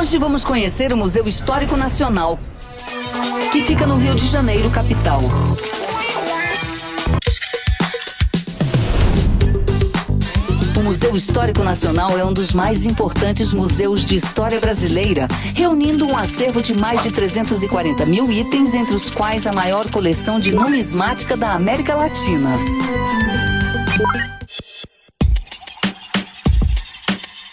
Hoje vamos conhecer o Museu Histórico Nacional, que fica no Rio de Janeiro, capital. O Museu Histórico Nacional é um dos mais importantes museus de história brasileira, reunindo um acervo de mais de 340 mil itens, entre os quais a maior coleção de numismática da América Latina.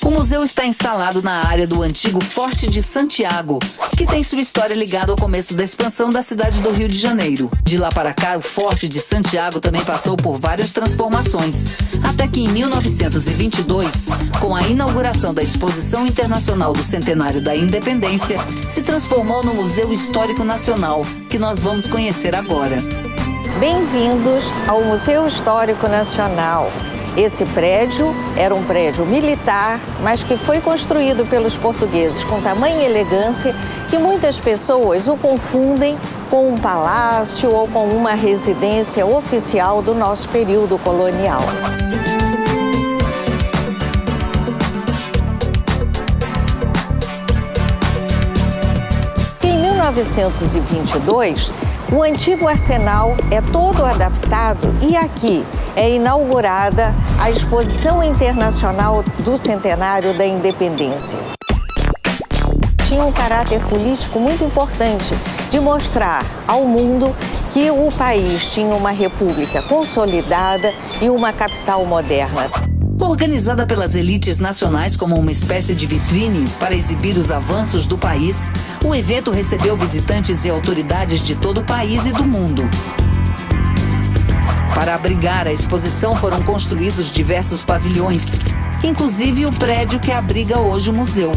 O museu está instalado na área do antigo Forte de Santiago, que tem sua história ligada ao começo da expansão da cidade do Rio de Janeiro. De lá para cá, o Forte de Santiago também passou por várias transformações, até que em 1922, com a inauguração da Exposição Internacional do Centenário da Independência, se transformou no Museu Histórico Nacional, que nós vamos conhecer agora. Bem-vindos ao Museu Histórico Nacional. Esse prédio era um prédio militar, mas que foi construído pelos portugueses com tamanha elegância que muitas pessoas o confundem com um palácio ou com uma residência oficial do nosso período colonial. Em 1922, o antigo arsenal é todo adaptado e aqui é inaugurada a Exposição Internacional do Centenário da Independência. Tinha um caráter político muito importante de mostrar ao mundo que o país tinha uma república consolidada e uma capital moderna. Organizada pelas elites nacionais como uma espécie de vitrine para exibir os avanços do país, o evento recebeu visitantes e autoridades de todo o país e do mundo. Para abrigar a exposição foram construídos diversos pavilhões, inclusive o prédio que abriga hoje o museu.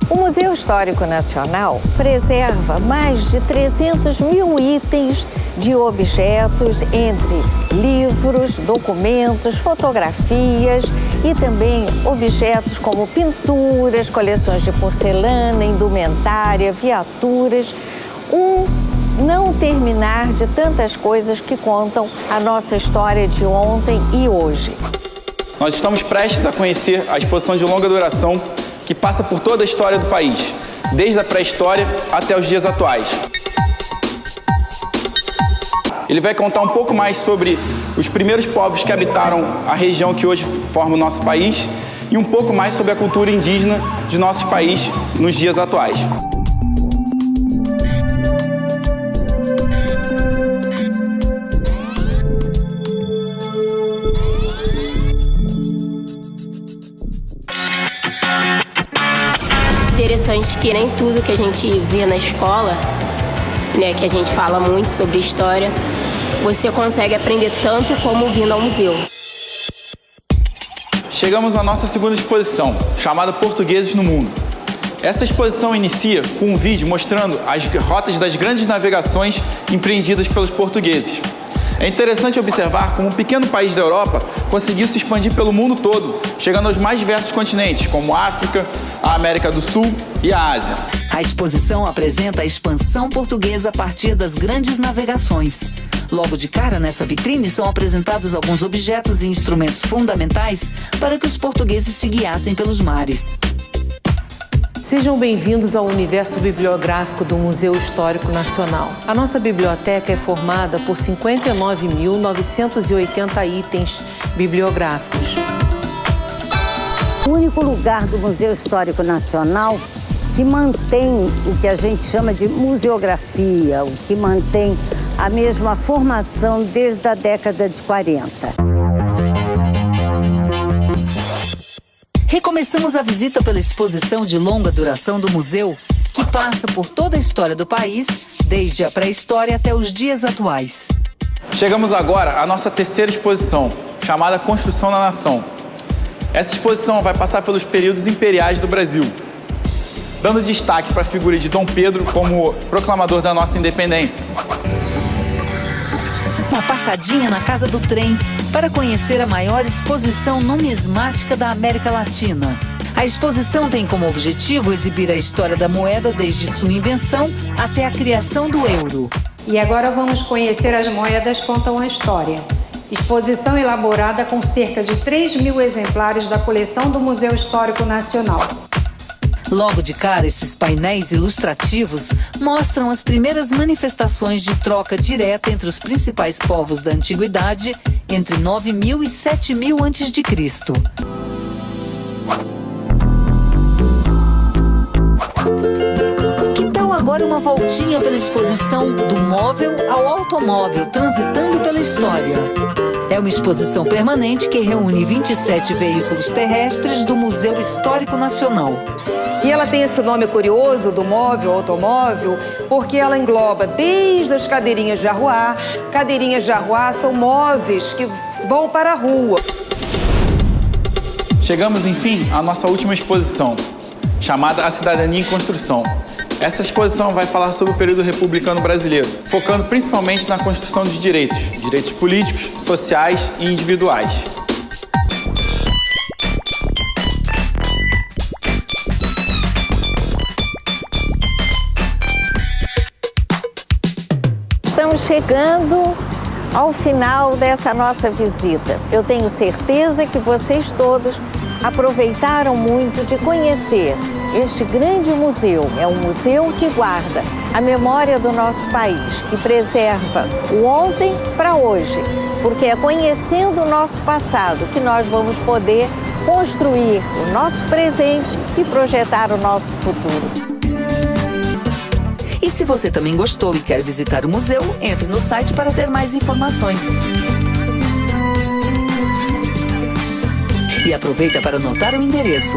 O Museu Histórico Nacional preserva mais de 300 mil itens de objetos, entre livros, documentos, fotografias e também objetos como pinturas, coleções de porcelana, indumentária, viaturas. Não terminar de tantas coisas que contam a nossa história de ontem e hoje. Nós estamos prestes a conhecer a exposição de longa duração que passa por toda a história do país, desde a pré-história até os dias atuais. Ele vai contar um pouco mais sobre os primeiros povos que habitaram a região que hoje forma o nosso país e um pouco mais sobre a cultura indígena de nosso país nos dias atuais. Interessante que nem tudo que a gente vê na escola, né, que a gente fala muito sobre história, você consegue aprender tanto como vindo ao museu. Chegamos à nossa segunda exposição, chamada Portugueses no Mundo. Essa exposição inicia com um vídeo mostrando as rotas das grandes navegações empreendidas pelos portugueses. É interessante observar como um pequeno país da Europa conseguiu se expandir pelo mundo todo, chegando aos mais diversos continentes, como a África, a América do Sul e a Ásia. A exposição apresenta a expansão portuguesa a partir das grandes navegações. Logo de cara, nessa vitrine, são apresentados alguns objetos e instrumentos fundamentais para que os portugueses se guiassem pelos mares. Sejam bem-vindos ao universo bibliográfico do Museu Histórico Nacional. A nossa biblioteca é formada por 59.980 itens bibliográficos. O único lugar do Museu Histórico Nacional que mantém o que a gente chama de museografia, o que mantém a mesma formação desde a década de 40. Recomeçamos a visita pela exposição de longa duração do museu, que passa por toda a história do país, desde a pré-história até os dias atuais. Chegamos agora à nossa terceira exposição, chamada Construção da Nação. Essa exposição vai passar pelos períodos imperiais do Brasil, dando destaque para a figura de Dom Pedro como proclamador da nossa independência. Uma passadinha na Casa do Trem para conhecer a maior exposição numismática da América Latina. A exposição tem como objetivo exibir a história da moeda desde sua invenção até a criação do euro. E agora vamos conhecer as moedas que contam a história. Exposição elaborada com cerca de 3.000 exemplares da coleção do Museu Histórico Nacional. Logo de cara, esses painéis ilustrativos mostram as primeiras manifestações de troca direta entre os principais povos da antiguidade entre 9.000 e 7.000 a.C. Que tal agora uma voltinha pela exposição Do Móvel ao Automóvel, transitando pela história? É uma exposição permanente que reúne 27 veículos terrestres do Museu Histórico Nacional. E ela tem esse nome curioso, do móvel, automóvel, porque ela engloba desde as cadeirinhas de arruar. Cadeirinhas de arruar são móveis que vão para a rua. Chegamos, enfim, à nossa última exposição, chamada A Cidadania em Construção. Essa exposição vai falar sobre o período republicano brasileiro, focando principalmente na construção de direitos políticos, sociais e individuais. Estamos chegando ao final dessa nossa visita. Eu tenho certeza que vocês todos aproveitaram muito de conhecer este grande museu. É um museu que guarda a memória do nosso país, que preserva o ontem para hoje, porque é conhecendo o nosso passado que nós vamos poder construir o nosso presente e projetar o nosso futuro. E se você também gostou e quer visitar o museu, entre no site para ter mais informações. E aproveita para anotar o endereço: